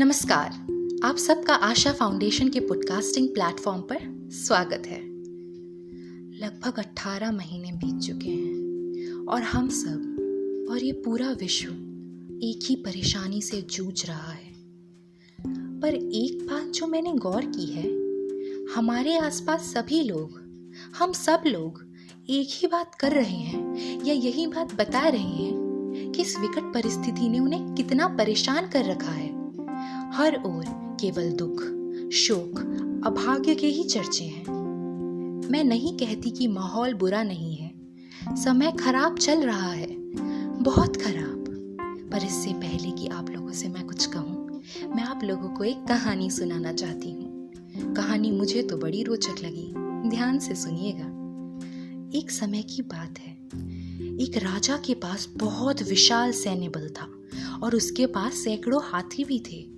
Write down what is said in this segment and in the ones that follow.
नमस्कार। आप सबका आशा फाउंडेशन के पॉडकास्टिंग प्लेटफॉर्म पर स्वागत है। लगभग 18 महीने बीत चुके हैं और हम सब और ये पूरा विश्व एक ही परेशानी से जूझ रहा है। पर एक बात जो मैंने गौर की है, हमारे आसपास सभी लोग, हम सब लोग एक ही बात कर रहे हैं या यही बात बता रहे हैं कि इस विकट परिस्थिति ने उन्हें कितना परेशान कर रखा है। हर ओर केवल दुख, शोक, अभाग्य के ही चर्चे हैं। मैं नहीं कहती कि माहौल बुरा नहीं है, समय खराब चल रहा है, बहुत खराब। पर इससे पहले कि आप लोगों से मैं कुछ कहूँ, मैं आप लोगों को एक कहानी सुनाना चाहती हूँ। कहानी मुझे तो बड़ी रोचक लगी, ध्यान से सुनिएगा। एक समय की बात है, एक राजा के पास बहुत विशाल सैन्य बल था और उसके पास सैकड़ों हाथी भी थे।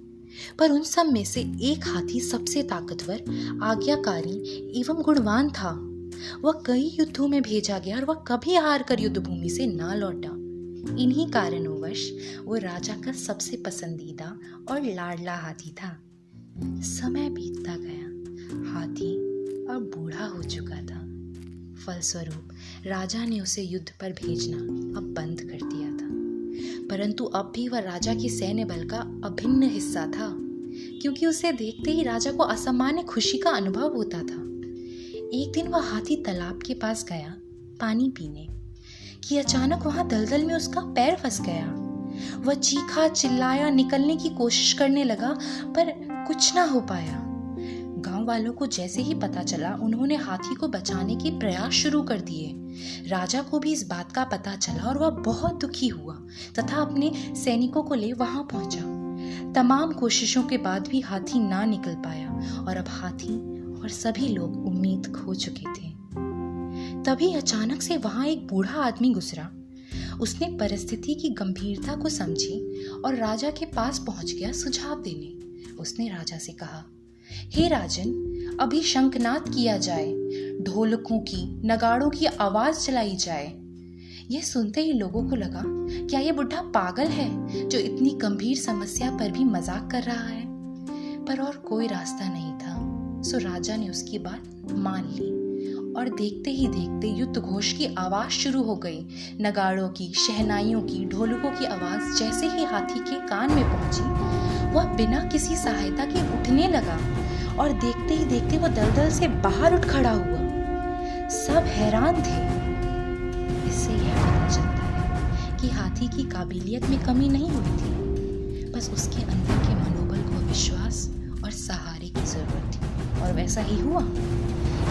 पर उन सब में से एक हाथी सबसे ताकतवर, आज्ञाकारी एवं गुणवान था। वह कई युद्धों में भेजा गया और वह कभी हार कर युद्ध भूमि से ना लौटा। इन्हीं कारणोंवश वो राजा का सबसे पसंदीदा और लाडला हाथी था। समय बीतता गया, हाथी अब बूढ़ा हो चुका था। फलस्वरूप राजा ने उसे युद्ध पर भेजना अब बंद कर दिया था। परंतु अब भी वह राजा की सैन्य बल का अभिन्न हिस्सा था, क्योंकि उसे देखते ही राजा को असामान्य खुशी का अनुभव होता था। एक दिन वह हाथी तालाब के पास गया पानी पीने कि अचानक वहां दलदल में उसका पैर फंस गया। वह चीखा, चिल्लाया, निकलने की कोशिश करने लगा, पर कुछ ना हो पाया। गांव वालों को जैसे ही पता चला, उन्होंने हाथी को बचाने के प्रयास शुरू कर दिए। राजा को भी इस बात का पता चला और वह बहुत दुखी हुआ तथा अपने सैनिकों को ले वहां पहुंचा। तमाम कोशिशों के बाद भी हाथी ना निकल पाया और अब हाथी और सभी लोग उम्मीद खो चुके थे। तभी अचानक से वहां एक बूढ़ा आदमी गुजरा। उसने परिस्थिति की गंभीरता को समझी और राजा के पास पहुंच गया सुझाव देने। उसने राजा से कहा, हे राजन, अभी शंखनाद किया जाए, ढोलकों की, नगाड़ों की आवाज चलाई जाए। यह सुनते ही लोगों को लगा, क्या यह बुढ़ा पागल है जो इतनी गंभीर समस्या पर भी मजाक कर रहा है? पर और कोई रास्ता नहीं था, सो राजा ने उसकी बात मान ली और देखते ही देखते युद्ध घोष की आवाज शुरू हो गई। नगाड़ों की, शहनाइयों की, ढोलकों की आवाज जैसे ही हाथी के कान में पहुंची, वह बिना किसी सहायता के उठने लगा और देखते ही देखते वह दलदल से बाहर उठ खड़ा हुआ। सब हैरान थे। इससे यह पता चलता है कि हाथी की काबिलियत में कमी नहीं हुई थी, बस उसके अंदर के मनोबल को विश्वास और सहारे की जरूरत थी, और वैसा ही हुआ।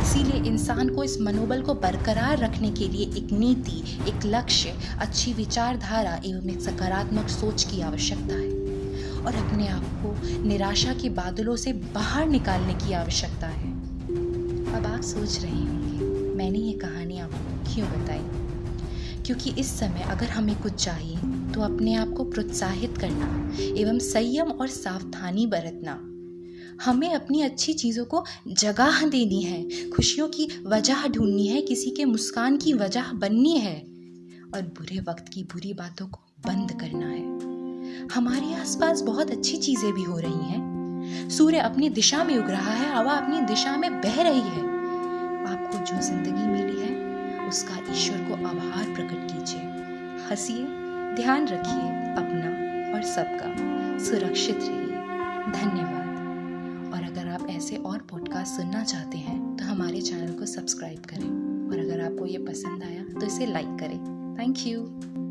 इसीलिए इंसान को इस मनोबल को बरकरार रखने के लिए एक नीति, एक लक्ष्य, अच्छी विचारधारा एवं एक सकारात्मक सोच की आवश्यकता है और अपने आप को निराशा के बादलों से बाहर निकालने की आवश्यकता है। अब आप सोच रहे होंगे, मैंने ये कहानी आपको क्यों बताई? क्योंकि इस समय अगर हमें कुछ चाहिए तो अपने आप को प्रोत्साहित करना एवं संयम और सावधानी बरतना। हमें अपनी अच्छी चीज़ों को जगह देनी है, खुशियों की वजह ढूंढनी है, किसी के मुस्कान की वजह बननी है और बुरे वक्त की बुरी बातों को बंद करना है। हमारे आसपास बहुत अच्छी चीजें भी हो रही हैं। सूर्य अपनी दिशा में उग रहा है, हवा अपनी दिशा में बह रही है। आपको जो जिंदगी मिली है उसका ईश्वर को आभार प्रकट कीजिए, हंसिए, ध्यान रखिए अपना और सबका, सुरक्षित रहिए। धन्यवाद। और अगर आप ऐसे और पॉडकास्ट सुनना चाहते हैं तो हमारे चैनल को सब्सक्राइब करें और अगर आपको ये पसंद आया तो इसे लाइक करें। Thank you.